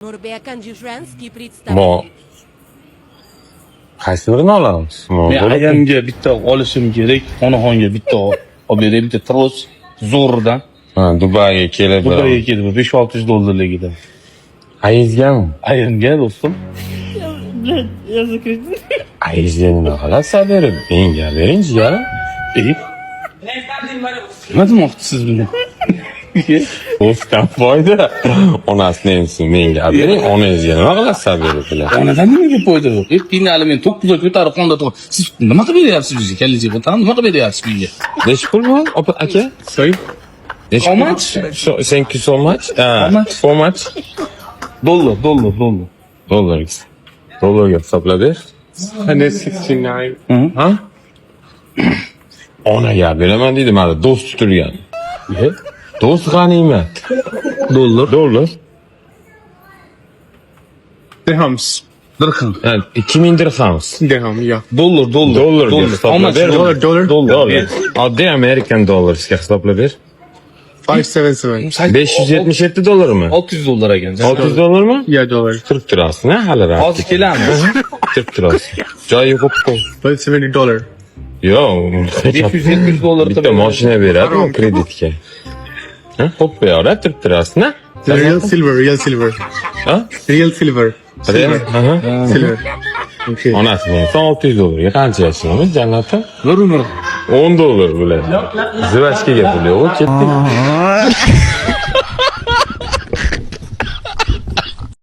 Norbert Kanjushansky Mo. представляет. Qaysi birini olamiz? Mo. Men ayamga bitta olishim kerak, onaxonga bitta olib beray, bitta tros zo'rdan. Ha, Dubayga kelib. Dubayga kelib $500-600 Ayizgami? Ayamga do'stim. Ayizga nima qilasiz berib? Menga bering jiyarim. Nima demoqchisiz buni? Do'stdan foyda. Onasini emsin menga bering. Onangizga nima qilasiz berib bilan? Onadan nimaga foyda yo'q? Qiynali men 9 oy ko'tarib qonda turib. Siz nima qilib beryapsiz bizga? Kelajak o'taram, nima qilib beryapsiz menga? Nechi pul bu? Opa aka? Sorry. Nechi How pul? much? Thank you so much. How much? How much? Dollar. Dollarga hisoblab ber. 169. Ha? Onaga beraman deydi, mana do'st tutilgan. Do'st g'animat. Dollar. Dirhams. Dirham. Ha, 2000 dirham. Dirham, yeah. Dollar. Dollarga How hisoblab much? ber. Dollar. Oddiy American dollarsga hisoblab ber. 577. 577 dollarmi? $600 ekan. 600 dollarmi? Yeah, dollar. Turib turasizmi hali rahat? Hozir kelamiz. Turib turasiz. Joyi yo'q qo'y. $570. Yo'q. $570 Bitta mashina beradi kreditga. Ha? Xo'p, yo'q, turib turasizmi? Real silver. Ha? Real silver. Aha. Silver. Okay. Onasi bilan 600 dollarga qancha yashaymiz jannatim? Bir umr. $10 bilan. Zivashkaga pul yo'q, ketdik.